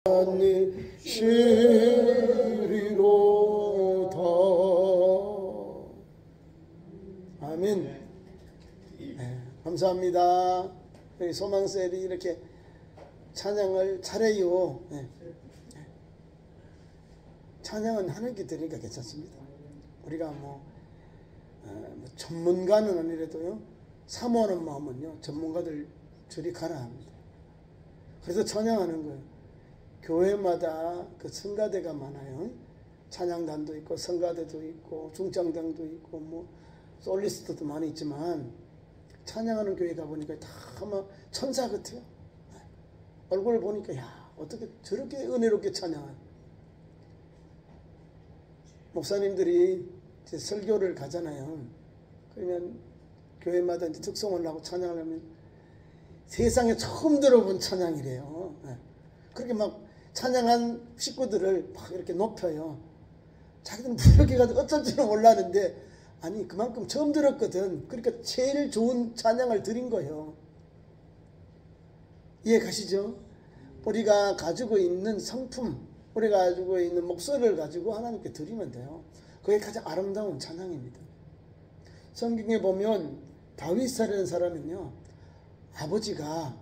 시리로다. 아멘. 네, 감사합니다. 우리 소망셀이 이렇게 찬양을 잘해요. 네. 찬양은 하나님께 드리니까 괜찮습니다. 우리가 전문가는 아니라도요, 사모하는 마음은요, 전문가들 저리 가라 합니다. 그래서 찬양하는 거예요. 교회마다 그 성가대가 많아요. 찬양단도 있고 성가대도 있고 중창단도 있고 솔리스트도 많이 있지만, 찬양하는 교회 가보니까 다 막 천사 같아요. 얼굴을 보니까 야, 어떻게 저렇게 은혜롭게 찬양하나. 목사님들이 이제 설교를 가잖아요. 그러면 교회마다 이제 특송을 하고 찬양을 하면 세상에 처음 들어본 찬양이래요. 그렇게 막 찬양한 식구들을 막 이렇게 높여요. 자기들은 부르게 가도 어쩔지는 몰랐는데, 아니 그만큼 처음 들었거든. 그러니까 제일 좋은 찬양을 드린 거예요. 이해 가시죠? 우리가 가지고 있는 성품, 우리가 가지고 있는 목소리를 가지고 하나님께 드리면 돼요. 그게 가장 아름다운 찬양입니다. 성경에 보면 다윗이라는 사람은요, 아버지가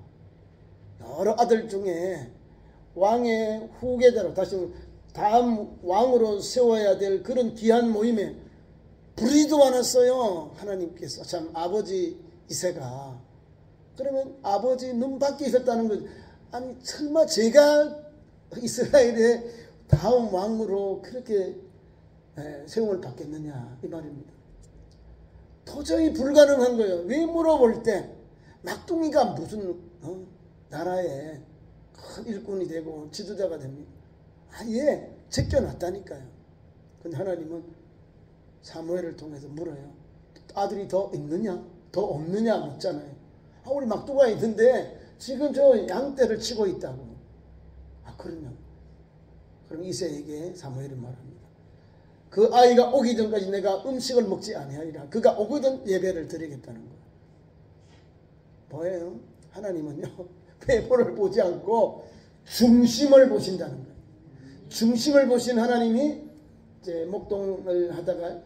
여러 아들 중에 왕의 후계자로, 다시 다음 왕으로 세워야 될 그런 귀한 모임에 부르지도 않았어요. 하나님께서. 참, 아버지 이세가. 그러면 아버지 눈 밖에 있었다는 거죠. 아니 설마 제가 이스라엘의 다음 왕으로 그렇게 세움을 받겠느냐, 이 말입니다. 도저히 불가능한 거예요. 왜 물어볼 때 막둥이가 무슨 나라의 큰 일꾼이 되고 지도자가 됩니까? 아예 제껴놨다니까요. 근데 하나님은 사무엘을 통해서 물어요. 아들이 더 있느냐? 더 없느냐? 묻잖아요. 우리 막둥이가 있는데 지금 저 양떼를 치고 있다고. 그러면 그럼 이새에게 사무엘이 말합니다. 그 아이가 오기 전까지 내가 음식을 먹지 아니하리라. 그가 오거든 예배를 드리겠다는 거예요. 뭐예요? 하나님은요, 배보를 보지 않고 중심을 보신다는 거예요. 중심을 보신 하나님이 이제 목동을 하다가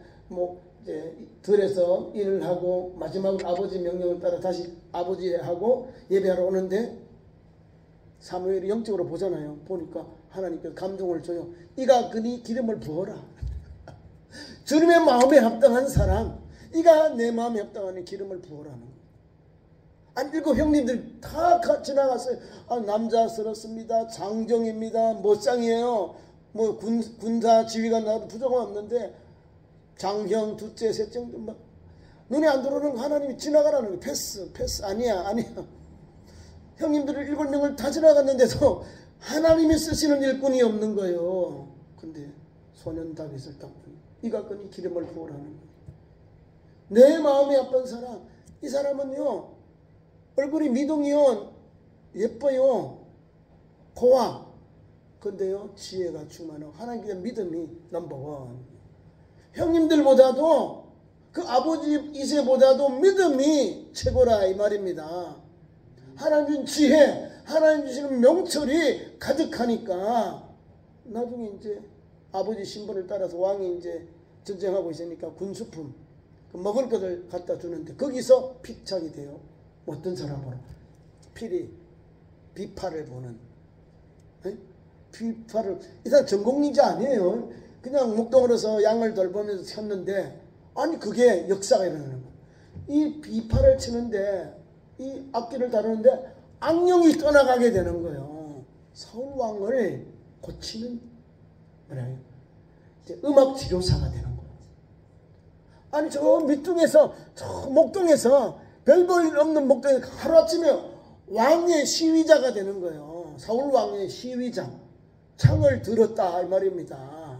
이제 들에서 일을 하고 마지막으로 아버지 명령을 따라 다시 아버지하고 예배하러 오는데, 사무엘이 영적으로 보잖아요. 보니까 하나님께서 감동을 줘요. 이가 그니 기름을 부어라. 주님의 마음에 합당한 사람, 이가 내 마음에 합당한 기름을 부어라는 거예요. 아니 7 형님들 다 지나갔어요. 남자스럽습니다. 장정입니다. 멋장이에요. 군사 지휘가 나도 부족은 없는데, 장형, 둘째, 셋째, 막 눈에 안 들어오는 하나님이 지나가라는 거예요. 패스. 아니야. 형님들을 7명을 다 지나갔는데도 하나님이 쓰시는 일꾼이 없는 거예요. 근데 소년 다윗을 딱 이가 끄니 기름을 부으라는 거예요. 내 마음에 아픈 사람, 이 사람은요, 얼굴이 미동이요, 예뻐요, 고와. 근데요, 지혜가 충만하고 하나님께 믿음이 넘버원. 형님들보다도 그 아버지 이세보다도 믿음이 최고라, 이 말입니다. 하나님 지혜, 하나님 주시는 명철이 가득하니까 나중에 이제 아버지 신분을 따라서 왕이 이제 전쟁하고 있으니까 군수품, 그 먹을 것을 갖다 주는데 거기서 픽착이 돼요. 어떤 사람으로? 비파를 보는. 비파를, 이 사람 전공리자 아니에요. 그냥 목동으로서 양을 돌보면서 쳤는데, 아니 그게 역사가 일어나는 거예요. 이 비파를 치는데, 이 악기를 다루는데 악령이 떠나가게 되는 거예요. 사울왕을 고치는 뭐래요? 이제 음악 치료사가 되는 거예요. 아니 저 밑둥에서, 저 목동에서, 별 볼 일 없는 목동에서 하루아침에 왕의 시위자가 되는 거예요. 사울왕의 시위자. 창을 들었다, 이 말입니다.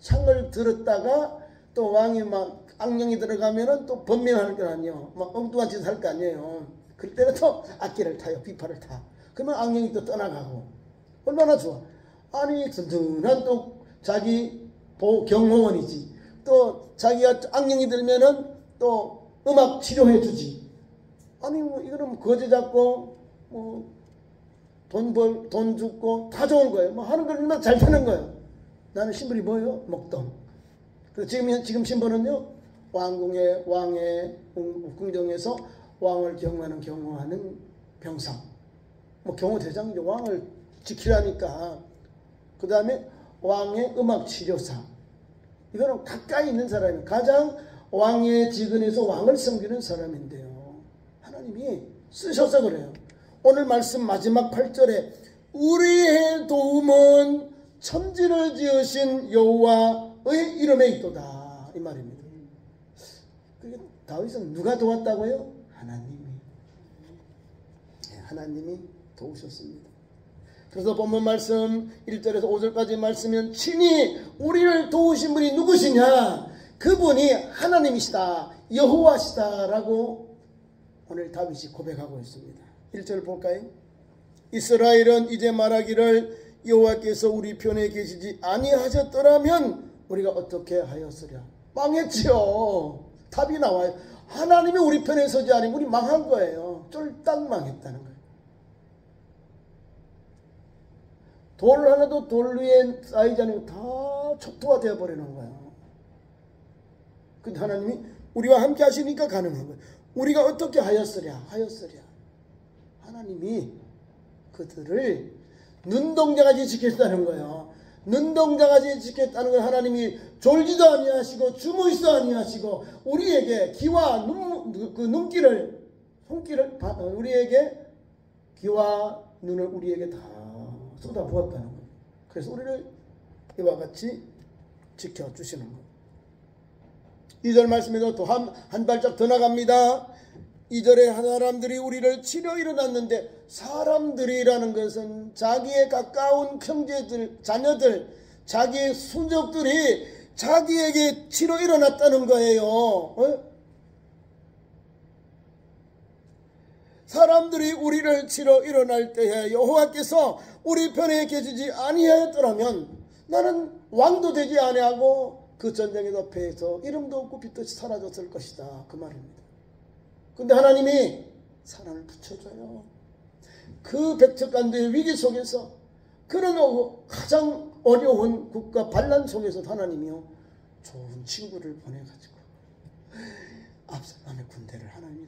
창을 들었다가 또 왕이 막 악령이 들어가면은 또 번명할 거 아니에요. 막 엉뚱한 짓을 할 거 아니에요. 그럴 때는 또 악기를 타요. 비파를 타. 그러면 악령이 또 떠나가고. 얼마나 좋아. 아니 든든한 또 자기 경호원이지. 또 자기가 악령이 들면은 또 음악 치료해 주지. 아니 이거는 거지 잡고 돈 죽고 다 좋은 거예요. 뭐 하는 건 얼마나 잘 되는 거예요. 나는 신분이 뭐예요? 목동. 그래서 지금 신분은요, 왕의 궁정에서 왕을 경호하는 병사. 뭐 경호대장이죠. 왕을 지키라니까. 그 다음에 왕의 음악 치료사. 이거는 가까이 있는 사람이에요. 가장 왕의 직은에서 왕을 섬기는 사람인데요. 하나님이 쓰셔서 그래요. 오늘 말씀 마지막 8절에 우리의 도움은 천지를 지으신 여호와의 이름에 있도다. 이 말입니다. 그게 다윗은 누가 도왔다고요? 하나님이 도우셨습니다. 그래서 본문 말씀 1절에서 5절까지 말씀은 친히 우리를 도우신 분이 누구시냐? 그분이 하나님이시다. 여호와시다라고 오늘 다윗이 고백하고 있습니다. 1절 볼까요? 이스라엘은 이제 말하기를 여호와께서 우리 편에 계시지 아니하셨더라면 우리가 어떻게 하였으랴. 망했지요. 답이 나와요. 하나님이 우리 편에 서지 않으면 우리 망한 거예요. 쫄딱 망했다는 거예요. 돌 하나도 돌 위에 쌓이지 않으면 다 척도가 되어버리는 거예요. 근데 하나님이 우리와 함께 하시니까 가능한 거예요. 우리가 어떻게 하였으랴. 하나님이 그들을 눈동자같이 지켰다는 거예요. 눈동자같이 지켰다는 건 하나님이 졸지도 아니하시고 주무시도 아니하시고 우리에게 귀와 눈길을 손길을 우리에게 귀와 눈을 우리에게 다 쏟아부었다는 거예요. 그래서 우리를 이와 같이 지켜주시는 거예요. 2절 말씀에도 또 한 발짝 더 나갑니다. 2절에 사람들이 우리를 치려 일어났는데, 사람들이라는 것은 자기의 가까운 형제들, 자녀들, 자기의 순족들이 자기에게 치러 일어났다는 거예요. 사람들이 우리를 치러 일어날 때에 여호와께서 우리 편에 계시지 아니하였더라면 나는 왕도 되지 아니하고 그 전쟁에도 패해서 이름도 없고 빛도 사라졌을 것이다. 그 말입니다. 근데 하나님이 사람을 붙여줘요. 그 백척간도의 위기 속에서, 그런 가장 어려운 국가 반란 속에서 하나님이요, 좋은 친구를 보내가지고 압살롬의 군대를 하나님이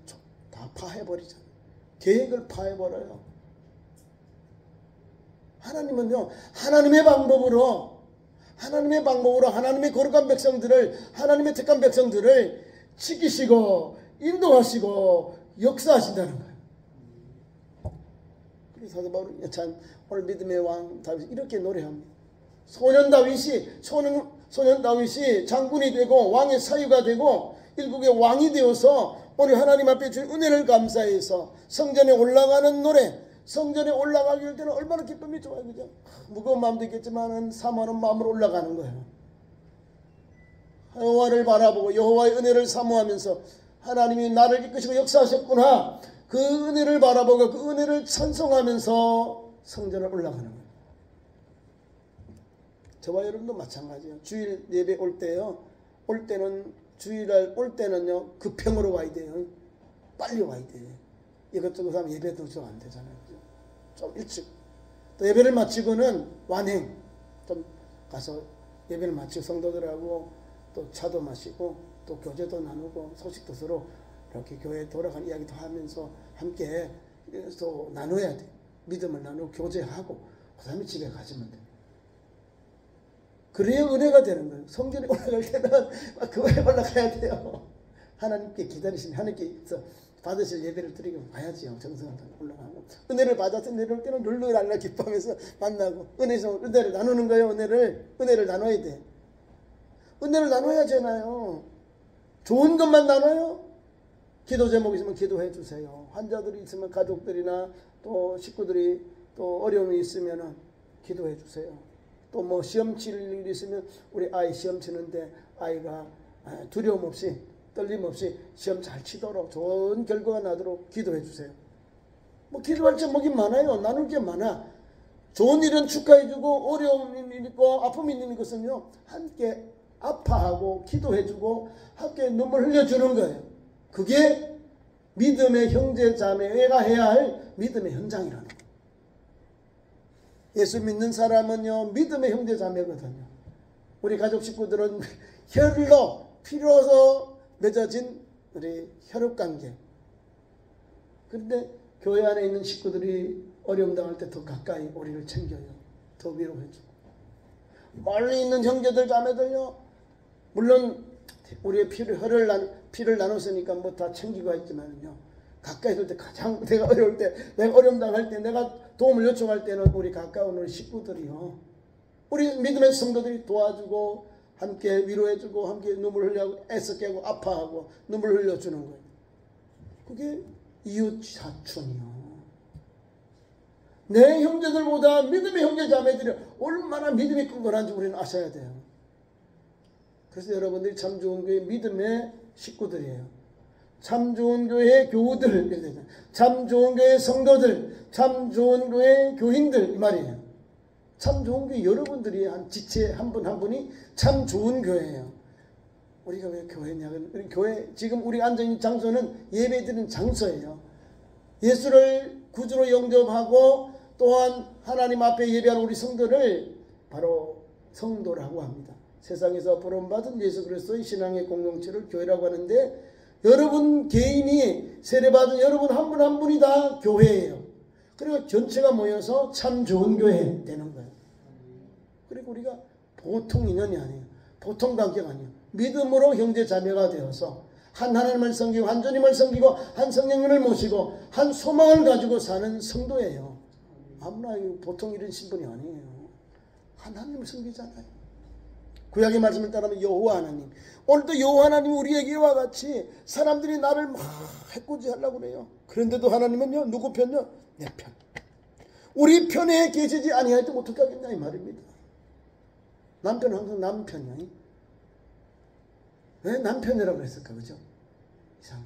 다 파해버리잖아요. 계획을 파해버려요. 하나님은요, 하나님의 방법으로 하나님의 거룩한 백성들을, 하나님의 택한 백성들을 지키시고 인도하시고 역사하신다는 거예요. 그래서 사도 바울은 참 오늘 믿음의 왕 다윗이 이렇게 노래합니다. 소년 다윗이 장군이 되고 왕의 사유가 되고 일국의 왕이 되어서 오늘 하나님 앞에 주신 은혜를 감사해서 성전에 올라가는 노래, 성전에 올라가길 때는 얼마나 기쁨이 좋아요. 그죠? 무거운 마음도 있겠지만 사모하는 마음으로 올라가는 거예요. 여호와를 바라보고 여호와의 은혜를 사모하면서 하나님이 나를 이끄시고 역사하셨구나, 그 은혜를 바라보고 그 은혜를 찬송하면서 성전을 올라가는 거예요. 저와 여러분도 마찬가지예요. 주일 예배 올 때요, 주일날 올 때는요, 급행으로 와야 돼요. 빨리 와야 돼요. 이것저것 하면 예배도 좀 안 되잖아요. 좀 일찍. 또 예배를 마치고는 완행. 좀 가서 예배를 마치고 성도들하고 또 차도 마시고 또 교제도 나누고 소식도 서로 이렇게 교회에 돌아가는 이야기도 하면서 함께 또 나눠야 돼. 믿음을 나누고 교제하고 그 다음에 집에 가시면 돼. 그래야 은혜가 되는 거예요. 성전에 올라갈 때는 교회에 올라가야 돼요. 하나님께 기다리시면 하나님께서 받으실 예배를 드리고 가야지요. 정성을 올라가고 은혜를 받아서 내려올 때는 룰루랄라 기뻐하면서 만나고 은혜를 나누는 거예요. 은혜를 나눠야 돼. 은혜를 나눠야 되잖아요. 좋은 것만 나눠요? 기도 제목 있으면 기도해 주세요. 환자들이 있으면 가족들이나 또 식구들이 또 어려움이 있으면 기도해 주세요. 또 뭐 시험 칠 일이 있으면 우리 아이 시험 치는데 아이가 두려움 없이 떨림 없이 시험 잘 치도록 좋은 결과가 나도록 기도해 주세요. 뭐 기도할 제목이 많아요. 나눌 게 많아. 좋은 일은 축하해 주고 어려움이 있고 아픔이 있는 것은요, 함께 아파하고 기도해주고 함께 눈물 흘려주는 거예요. 그게 믿음의 형제 자매가 해야 할 믿음의 현장이라는 거예요. 예수 믿는 사람은요 믿음의 형제 자매거든요. 우리 가족 식구들은 혈로 피로서 맺어진 우리 혈육관계. 그런데 교회 안에 있는 식구들이 어려움 당할 때 더 가까이 우리를 챙겨요. 더 위로해주고. 멀리 있는 형제들 자매들요 물론 우리의 피를 나눴으니까 뭐 다 챙기고 있지만요 가까이 있을 때 가장 내가 어려울 때 내가 어려움 당할 때 내가 도움을 요청할 때는 우리 가까운 우리 식구들이요 우리 믿음의 성도들이 도와주고 함께 위로해주고 함께 눈물 흘려고 애쓰게 하고 아파하고 눈물 흘려주는 거예요. 그게 이웃 사촌이요. 내 형제들보다 믿음의 형제 자매들이 얼마나 믿음이 끈끈한지 우리는 아셔야 돼요. 그래서 여러분들이 참 좋은 교회 믿음의 식구들이에요. 참 좋은 교회의 교우들, 참 좋은 교회의 성도들, 참 좋은 교회의 교인들 이 말이에요. 참 좋은 교회 여러분들이 한 지체 한 분 한 분이 참 좋은 교회예요. 우리가 왜 교회냐? 우리 교회 지금 우리 앉아있는 장소는 예배드리는 장소예요. 예수를 구주로 영접하고 또한 하나님 앞에 예배하는 우리 성도를 바로 성도라고 합니다. 세상에서 부름받은 예수 그리스도의 신앙의 공동체를 교회라고 하는데 여러분 개인이 세례받은 여러분 한 분 한 분이 다 교회예요. 그리고 전체가 모여서 참 좋은 교회 되는 거예요. 그리고 우리가 보통 인연이 아니에요. 보통 관계가 아니에요. 믿음으로 형제 자매가 되어서 한 하나님을 섬기고 한 주님을 섬기고 한 성령님을 모시고 한 소망을 가지고 사는 성도예요. 아무나 보통 이런 신분이 아니에요. 하나님을 섬기잖아요. 구약의 말씀을 따르면 여호와 하나님. 오늘도 여호와 하나님이 우리에게 이와 같이 사람들이 나를 막 해코지하려고 그래요. 그런데도 하나님은요 누구 편요? 내 편. 우리 편에 계시지 아니할 때 어떻게 하겠냐 이 말입니다. 남편은 항상 남편이야. 왜 남편이라고 했을까? 그죠? 이상해.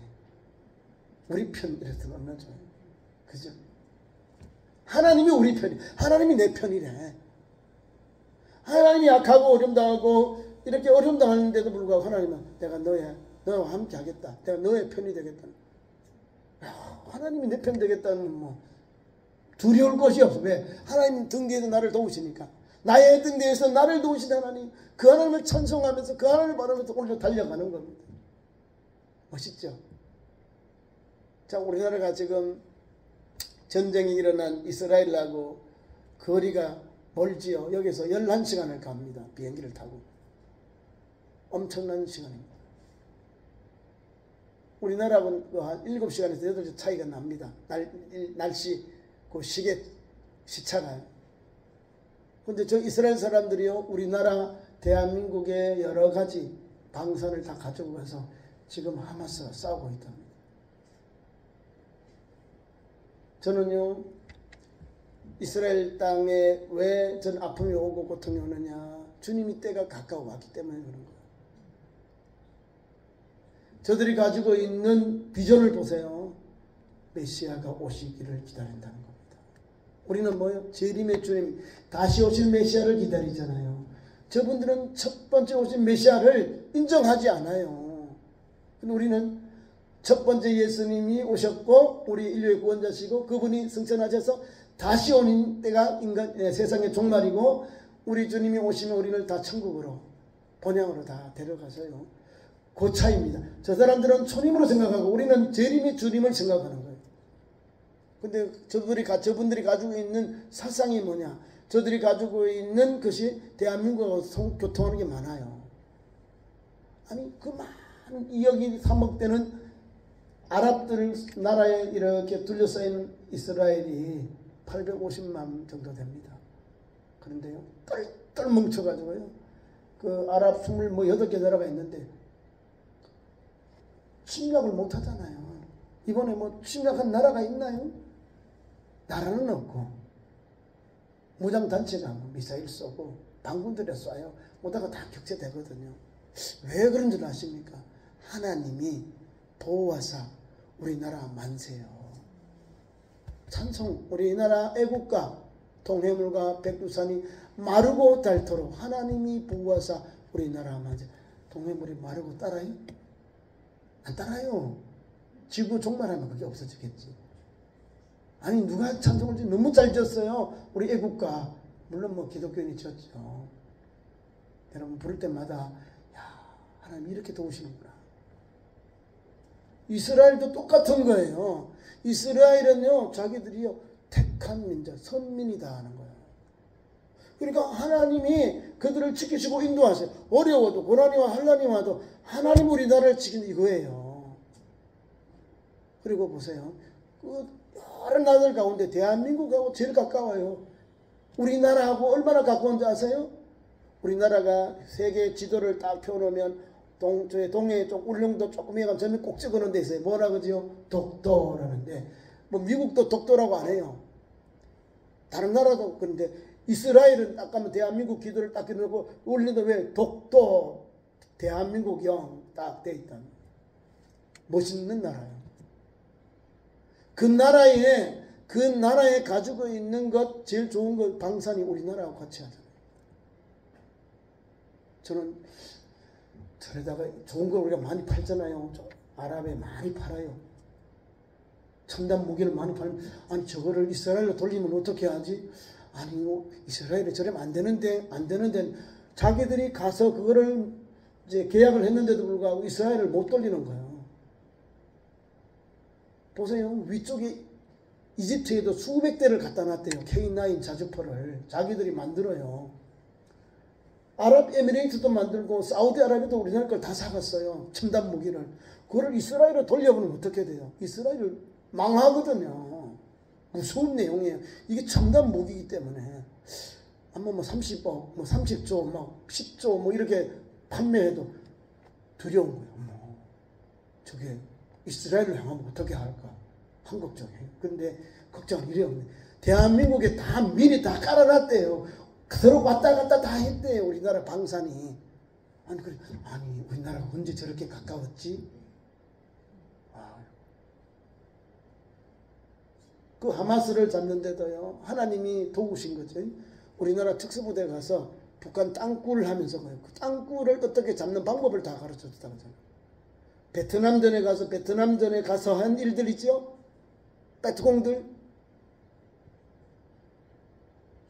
우리 편 이랬으면 얼마나 좋아요. 그죠? 하나님이 우리 편이, 하나님이 내 편이래. 하나님이 약하고 어려움 당하고 이렇게 어려움 당하는데도 불구하고 하나님은 내가 너와 함께 하겠다. 내가 너의 편이 되겠다. 하나님이 내 편 되겠다는 뭐 두려울 것이 없어. 왜? 하나님 등 뒤에서 나를 도우시니까. 나의 등 뒤에서 나를 도우신 하나님, 그 하나님을 찬송하면서 그 하나님을 바라면서 오늘도 달려가는 겁니다. 멋있죠? 자, 우리나라가 지금 전쟁이 일어난 이스라엘하고 거리가 멀지요. 여기서 11시간을 갑니다. 비행기를 타고. 엄청난 시간입니다. 우리나라하고는 한 7시간에서 8시간 차이가 납니다. 날씨, 그 시차가요. 근데 저 이스라엘 사람들이요, 우리나라 대한민국의 여러 가지 방산을 다 가지고 가서 지금 하마스와 싸우고 있답니다. 저는요, 이스라엘 땅에 왜 전 아픔이 오고 고통이 오느냐? 주님이 때가 가까워 왔기 때문에 그런 거예요. 저들이 가지고 있는 비전을 보세요. 메시아가 오시기를 기다린다는 겁니다. 우리는 뭐요? 재림의 주님, 다시 오실 메시아를 기다리잖아요. 저분들은 첫 번째 오신 메시아를 인정하지 않아요. 근데 우리는 첫 번째 예수님이 오셨고 우리 인류의 구원자시고 그분이 승천하셔서 다시 오는 때가 세상의 종말이고 우리 주님이 오시면 우리를 다 천국으로 본향으로 다 데려가서요. 그 차이입니다. 저 사람들은 초림으로 생각하고 우리는 재림의 주님을 생각하는 거예요. 근데 저분들이 가지고 있는 사상이 뭐냐? 저들이 가지고 있는 것이 대한민국하고 교통하는 게 많아요. 아니 그 많은 2억이 3억 되는 아랍들 나라에 이렇게 둘러싸인 이스라엘이 850만 정도 됩니다. 그런데요, 똘똘 뭉쳐가지고요, 그 아랍 28개 나라가 있는데 침략을 못 하잖아요. 이번에 뭐 침략한 나라가 있나요? 나라는 없고 무장단체가 미사일 쏘고 방군들에 쏴요. 오다가 다 격퇴되거든요. 왜 그런 줄 아십니까? 하나님이 보호하사 우리나라 만세요. 찬송, 우리나라 애국가 동해물과 백두산이 마르고 닳도록 하나님이 보호하사 우리나라 만세. 동해물이 마르고 따라요? 안 따라요. 지구 종말하면 그게 없어지겠지. 아니 누가 찬송을 너무 잘 지었어요. 우리 애국가 물론 뭐 기독교인이 지었죠. 여러분 부를 때마다 야, 하나님 이렇게 도우시는구나. 이스라엘도 똑같은 거예요. 이스라엘은요, 자기들이요, 택한 민족, 선민이다 하는 거예요. 그러니까 하나님이 그들을 지키시고 인도하세요. 어려워도, 고난이와 환난이 와도 하나님 우리나라를 지키는 이거예요. 그리고 보세요. 그 여러 나라들 가운데 대한민국하고 제일 가까워요. 우리나라하고 얼마나 가까운지 아세요? 우리나라가 세계 지도를 딱 펴놓으면 동해 쪽 울릉도 조금 해가면 저는 꼭 찍어놓은 데 있어요. 뭐라 그러죠? 독도라는데 뭐 미국도 독도라고 안 해요. 다른 나라도 그런데 이스라엘은 딱 가면 대한민국 기도를 딱 펴놓고 울릉도 왜 독도 대한민국형 딱 돼 있다. 멋있는 나라예요. 그 나라에 가지고 있는 것 제일 좋은 것 방산이 우리나라하고 같이 하잖아요. 저는 저에다가 좋은 걸 우리가 많이 팔잖아요. 아랍에 많이 팔아요. 첨단 무기를 많이 팔면 아니 저거를 이스라엘로 돌리면 어떻게 하지? 아니 이스라엘에 저러면 안 되는데 자기들이 가서 그거를 이제 계약을 했는데도 불구하고 이스라엘을 못 돌리는 거예요. 보세요. 위쪽에 이집트에도 수백 대를 갖다 놨대요. K9 자주포를 자기들이 만들어요. 아랍에미레이트도 만들고 사우디아라비아도 우리나라 걸 다 사갔어요. 첨단 무기를. 그거를 이스라엘로 돌려보면 어떻게 돼요? 이스라엘을 망하거든요. 무서운 내용이에요. 이게 첨단 무기이기 때문에 아마 뭐 30억, 뭐 30조, 뭐 10조 뭐 이렇게 판매해도 두려운 거예요. 뭐 저게 이스라엘을 향하면 어떻게 할까? 한 걱정이에요. 그런데 걱정은 이래 없네. 대한민국에 다 미리 다 깔아놨대요. 그대로 왔다 갔다 다 했대요. 우리나라 방산이. 아니 우리나라가 언제 저렇게 가까웠지? 그 하마스를 잡는데도요. 하나님이 도우신 거죠. 우리나라 특수부대 가서 북한 땅굴을 하면서 그 땅굴을 어떻게 잡는 방법을 다 가르쳐줬다고 하잖아요. 베트남전에 가서 한 일들 있죠? 베트공들.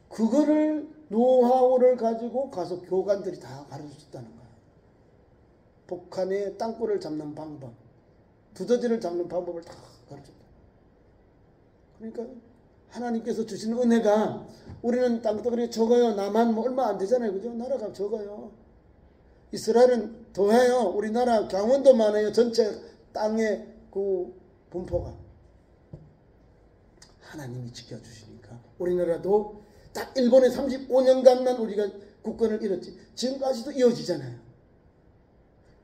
그거를 노하우를 가지고 가서 교관들이 다 가르쳐줬다는 거예요. 북한의 땅굴을 잡는 방법, 두더지를 잡는 방법을 다 가르쳐줬다. 그러니까 하나님께서 주시는 은혜가 우리는 땅덩어리 적어요. 남한 뭐 얼마 안 되잖아요. 그죠? 나라가 적어요. 이스라엘은 더해요. 우리나라 강원도만 해요. 전체 땅의 그 분포가. 하나님이 지켜주시니까 우리나라도 딱 일본에 35년간만 우리가 국권을 잃었지 지금까지도 이어지잖아요.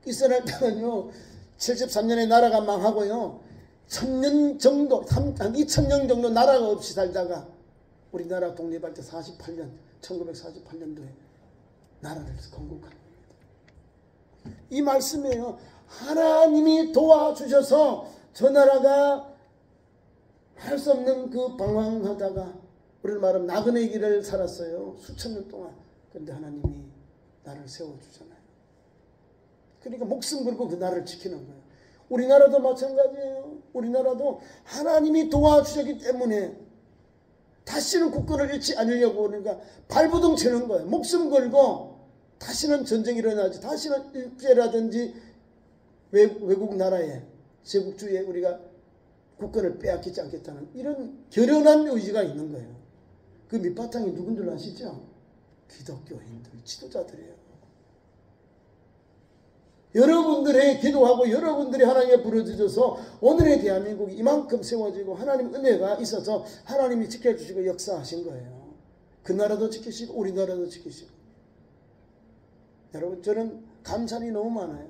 이스라엘 땅은요 73년에 나라가 망하고요 1000년 정도 한 2000년 정도 나라가 없이 살다가 우리나라 독립할 때 48년 1948년도에 나라를 건국한 겁니다. 이 말씀이에요. 하나님이 도와주셔서 저 나라가 할 수 없는 그 방황하다가 우리를 말하면 나그네 길을 살았어요. 수천 년 동안. 그런데 하나님이 나를 세워주잖아요. 그러니까 목숨 걸고 그 나라를 지키는 거예요. 우리나라도 마찬가지예요. 우리나라도 하나님이 도와주셨기 때문에 다시는 국권을 잃지 않으려고 그러니까 발부둥 치는 거예요. 목숨 걸고 다시는 전쟁이 일어나지 다시는 일제라든지 외국 나라에 제국주의에 우리가 국권을 빼앗기지 않겠다는 이런 결연한 의지가 있는 거예요. 그 밑바탕이 누군 줄 아시죠? 기독교인들, 지도자들이에요. 여러분들의 기도하고 여러분들이 하나님께 부르짖어서 오늘의 대한민국이 이만큼 세워지고 하나님 은혜가 있어서 하나님이 지켜주시고 역사하신 거예요. 그 나라도 지키시고 우리나라도 지키시고. 여러분 저는 감사이 너무 많아요.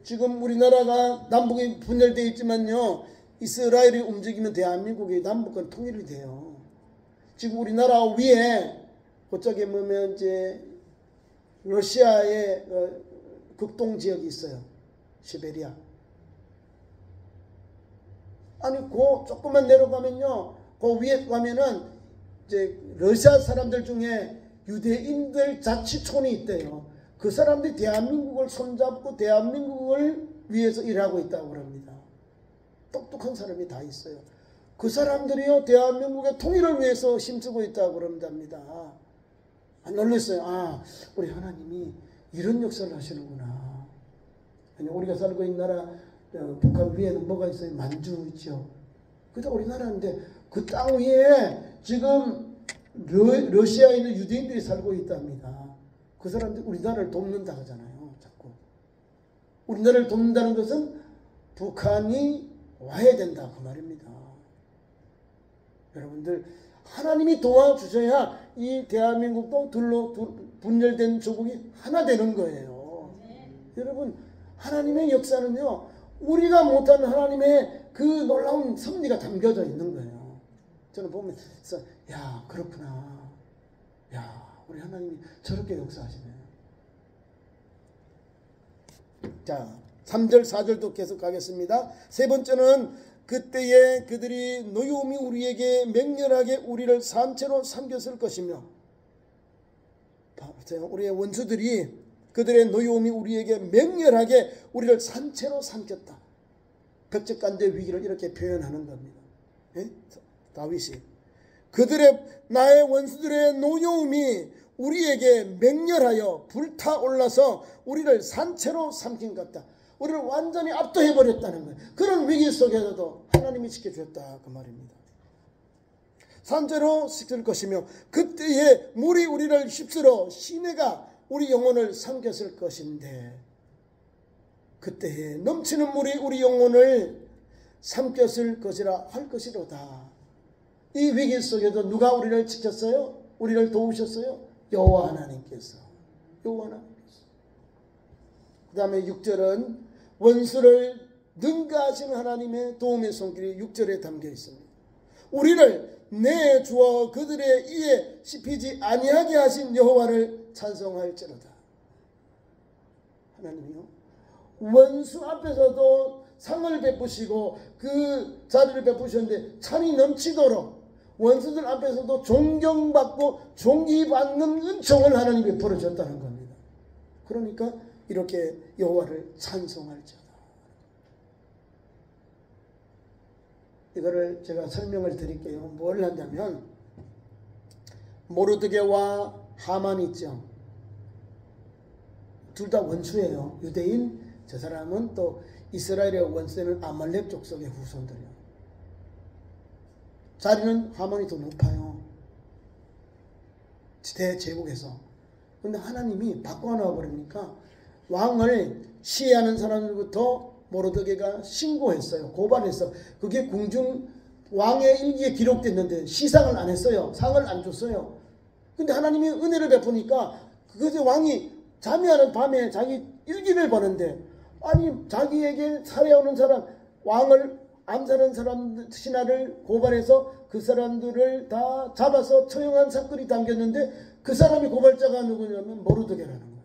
지금 우리나라가 남북이 분열되어 있지만요. 이스라엘이 움직이면 대한민국이 남북은 통일이 돼요. 지금 우리나라 위에 그쪽에 보면 이제 러시아의 극동 지역이 있어요. 시베리아. 아니 그 조금만 내려가면요. 그 위에 가면은 이제 러시아 사람들 중에 유대인들 자치촌이 있대요. 그 사람들이 대한민국을 손잡고 대한민국을 위해서 일하고 있다고 합니다. 똑똑한 사람이 다 있어요. 그 사람들이요 대한민국의 통일을 위해서 힘쓰고 있다고 그런답니다. 놀랐어요. 아, 우리 하나님이 이런 역사를 하시는구나. 아니, 우리가 살고 있는 나라 북한 위에는 뭐가 있어요? 만주 있죠. 그다 우리나라인데 그 땅 위에 지금 러시아에 있는 유대인들이 살고 있답니다. 그 사람들이 우리나라를 돕는다 하잖아요. 자꾸. 우리나라를 돕는다는 것은 북한이 와야 된다 그 말입니다. 여러분들 하나님이 도와주셔야 이 대한민국도 분열된 조국이 하나 되는 거예요. 여러분 하나님의 역사는요, 우리가 못하는 하나님의 그 놀라운 섭리가 담겨져 있는 거예요. 저는 보면서 야, 그렇구나. 야, 우리 하나님이 저렇게 역사하시네요. 자, 3절 4절도 계속 가겠습니다. 세 번째는 그때에 그들이 노여움이 우리에게 맹렬하게 우리를 산채로 삼켰을 것이며, 우리의 원수들이 그들의 노여움이 우리에게 맹렬하게 우리를 산채로 삼켰다. 벽적간대 위기를 이렇게 표현하는 겁니다. 예? 다윗이 나의 원수들의 노여움이 우리에게 맹렬하여 불타올라서 우리를 산채로 삼킨 것 같다. 우리를 완전히 압도해버렸다는 거예요. 그런 위기 속에서도 하나님이 지켜주었다 그 말입니다. 산채로 시킬 것이며 그때에 물이 우리를 휩쓸어 시내가 우리 영혼을 삼켰을 것인데, 그때에 넘치는 물이 우리 영혼을 삼켰을 것이라 할 것이로다. 이 위기 속에도 누가 우리를 지켰어요? 우리를 도우셨어요? 여호와 하나님께서. 여호와 하나님께서. 그 다음에 6절은 원수를 능가하시는 하나님의 도움의 손길이 6절에 담겨 있습니다. 우리를 내주어 그들의 이에 씹히지 아니하게 하신 여호와를 찬송할지로다. 하나님이요, 원수 앞에서도 상을 베푸시고 그 자리를 베푸셨는데 찬이 넘치도록 원수들 앞에서도 존경받고 존귀받는 은총을 하나님이 베풀어줬다는 겁니다. 그러니까 이렇게 여호와를 찬송할지어다. 이거를 제가 설명을 드릴게요. 뭘 한다면, 모르드게와 하만 있죠. 둘 다 원수예요. 유대인, 저 사람은 또 이스라엘의 원수는 아말렉 족속의 후손들이에요. 자리는 하만이 더 높아요. 대제국에서. 그런데 하나님이 바꿔놔 버리니까 왕을 시해하는 사람들부터 모르드게가 신고했어요. 고발했어. 그게 궁중 왕의 일기에 기록됐는데 시상을 안 했어요. 상을 안 줬어요. 근데 하나님이 은혜를 베푸니까 그것에 왕이 잠이하는 밤에 자기 일기를 보는데, 아니 자기에게 살해오는 사람, 왕을 암살한 사람 신하를 고발해서 그 사람들을 다 잡아서 처형한 사건이 담겼는데 그 사람이 고발자가 누구냐면 모르드게라는 거예요.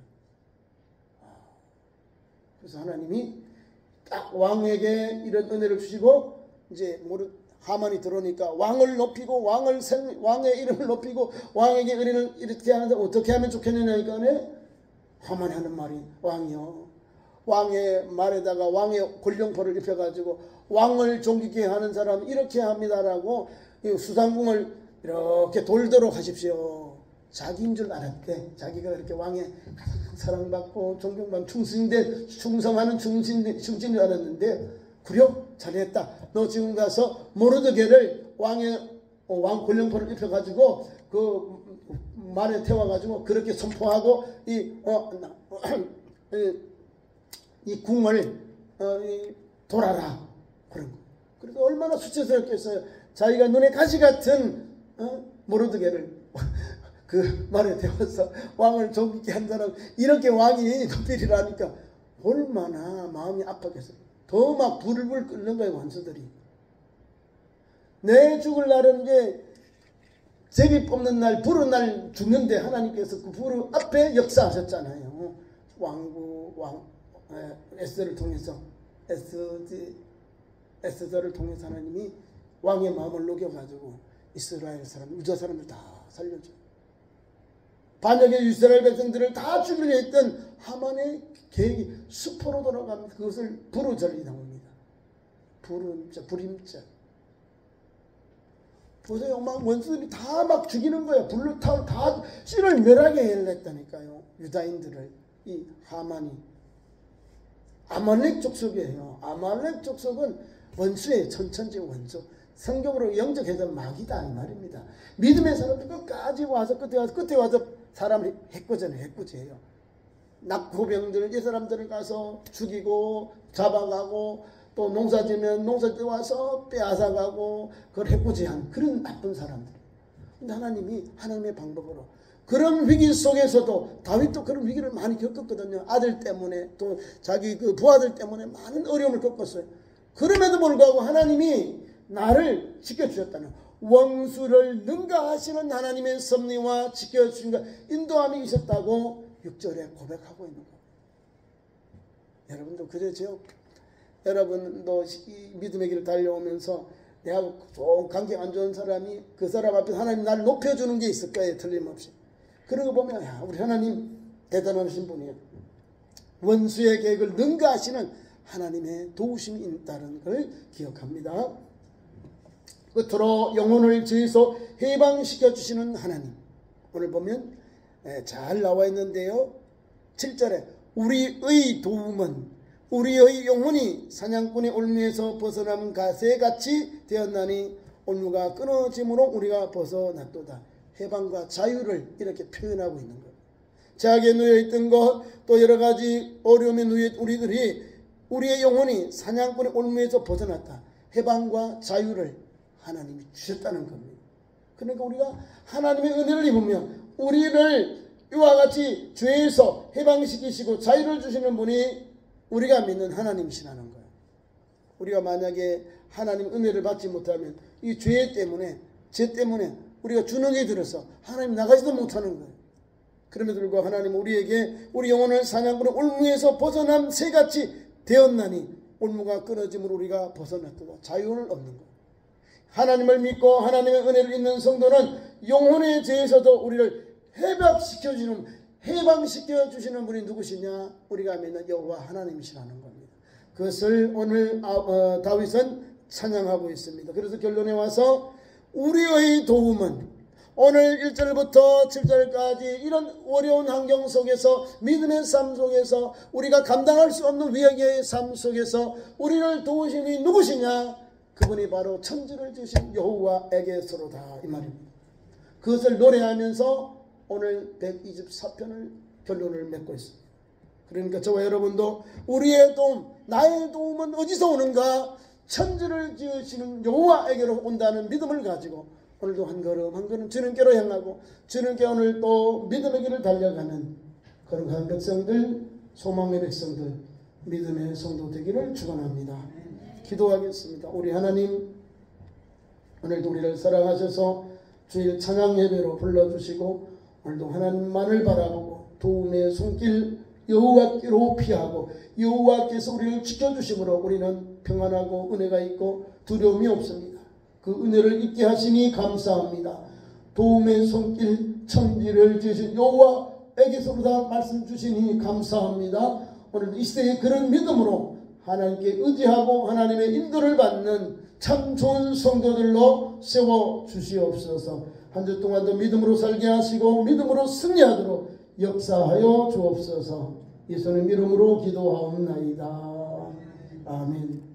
그래서 하나님이 딱 왕에게 이런 은혜를 주시고, 이제 하만이 들어오니까 왕을 높이고 왕의 이름을 높이고 왕에게 은혜를 이렇게 하는데 어떻게 하면 좋겠느냐니까 하만이 하는 말이, 왕이요, 왕의 말에다가 왕의 권령포를 입혀가지고 왕을 존귀케 하는 사람 이렇게 합니다라고 수상궁을 이렇게 돌도록 하십시오. 자기인 줄 알았대. 자기가 그렇게 왕의 사랑받고 존경받는 충성하는 충신인 줄 알았는데, 그려? 잘했다. 너 지금 가서 모르드게를 왕 권령포를 입혀가지고 그 말에 태워가지고 그렇게 선포하고 이 궁을 돌아라. 그런 거. 그래서 얼마나 수치스럽겠어요. 자기가 눈에 가시 같은 모르드게를 그 말에 태워서 왕을 존귀케 한 사람, 이렇게 왕이 높이리라니까 얼마나 마음이 아팠겠어요. 더 막 불을 끓는 거예요. 원수들이. 내 죽을 날은 이제 제비 뽑는 날, 부른 날 죽는데 하나님께서 그 부르 앞에 역사하셨잖아요. 에스더를 통해서, 에스더를 통해서 하나님이 왕의 마음을 녹여가지고 이스라엘 사람, 유다 사람을 다 살려줘요. 반역의 이스라엘 백성들을 다 죽이려 했던 하만의 계획이 수포로 돌아가면 그것을 불우절이 나옵니다. 불임자. 보세요. 막 원수들이 다 막 죽이는 거예요. 불로 타고 다 씨를 멸하게 했다니까요. 유다인들을. 이 하만이. 아말렉 족속이에요. 아말렉 족속은 원수의 천천지 원수. 성경으로 영적해서 마귀다 이 말입니다. 믿음의 사람들 끝까지 와서 끝에 와서 사람을 해코지해요. 해코지해요. 낙후병들 이 사람들을 가서 죽이고 잡아가고 또 농사지면 농사지에 와서 빼앗아가고 그걸 해코지한 그런 나쁜 사람들. 근데 하나님이 하나님의 방법으로 그런 위기 속에서도 다윗도 그런 위기를 많이 겪었거든요. 아들 때문에 또 자기 그 부하들 때문에 많은 어려움을 겪었어요. 그럼에도 불구하고 하나님이 나를 지켜주셨다는 원수를 능가하시는 하나님의 섭리와 지켜주신과 인도함이 있었다고 6절에 고백하고 있는 거예요. 여러분도 그러죠? 여러분도 이 믿음의 길을 달려오면서 내하고 좀 관계 안 좋은 사람이 그 사람 앞에서 하나님 나를 높여주는 게 있을 거예요. 틀림없이. 그런 거 보면 야, 우리 하나님 대단하신 분이에요. 원수의 계획을 능가하시는 하나님의 도우심이 있다는 걸 기억합니다. 끝으로 영혼을 죄에서 해방시켜 주시는 하나님. 오늘 보면 잘 나와 있는데요. 7절에 우리의 도움은 우리의 영혼이 사냥꾼의 올무에서 벗어남은 가새같이 되었나니 올무가 끊어짐으로 우리가 벗어났도다. 해방과 자유를 이렇게 표현하고 있는 거예요. 제약에 누여있던 것 또 여러가지 어려움에 누여있던 우리들이 우리의 영혼이 사냥꾼의 올무에서 벗어났다. 해방과 자유를 하나님이 주셨다는 겁니다. 그러니까 우리가 하나님의 은혜를 입으면 우리를 이와 같이 죄에서 해방시키시고 자유를 주시는 분이 우리가 믿는 하나님이시라는 거예요. 우리가 만약에 하나님 은혜를 받지 못하면 이 죄 때문에 우리가 주눅이 들어서 하나님 나가지도 못하는 거예요. 그럼에도 불구하고 하나님 우리에게 우리 영혼을 사냥꾼의 올무에서 벗어난 새같이 되었나니 올무가 끊어짐으로 우리가 벗어났도다. 자유를 얻는 거예요. 하나님을 믿고 하나님의 은혜를 입는 성도는 영혼의 죄에서도 우리를 해방시켜 주시는 분이 누구시냐? 우리가 믿는 여호와 하나님이시라는 겁니다. 그것을 오늘 다윗은 찬양하고 있습니다. 그래서 결론에 와서 우리의 도움은 오늘 1절부터 7절까지 이런 어려운 환경 속에서 믿음의 삶 속에서 우리가 감당할 수 없는 위기의 삶 속에서 우리를 도우신 분이 누구시냐? 그분이 바로 천지를 지으신 여호와에게서로다 이 말입니다. 그것을 노래하면서 오늘 124편을 결론을 맺고 있습니다. 그러니까 저와 여러분도 우리의 도움, 나의 도움은 어디서 오는가? 천지를 지으시는 여호와에게로 온다는 믿음을 가지고 오늘도 한 걸음 한 걸음 주님께로 향하고 주님께 오늘 또 믿음의 길을 달려가는 거룩한 백성들, 소망의 백성들, 믿음의 성도 되기를 축원합니다. 기도하겠습니다. 우리 하나님, 오늘도 우리를 사랑하셔서 주일 찬양 예배로 불러주시고 오늘도 하나님만을 바라보고 도움의 손길 여호와께로 피하고 여호와께서 우리를 지켜주심으로 우리는 평안하고 은혜가 있고 두려움이 없습니다. 그 은혜를 잊게 하시니 감사합니다. 도움의 손길 천지를 지으신 여호와에게서로다 말씀 주시니 감사합니다. 오늘 이 시대에 그런 믿음으로 하나님께 의지하고 하나님의 인도를 받는 참 좋은 성도들로 세워주시옵소서. 한 주 동안도 믿음으로 살게 하시고 믿음으로 승리하도록 역사하여 주옵소서. 예수님의 이름으로 기도하옵나이다. 아멘.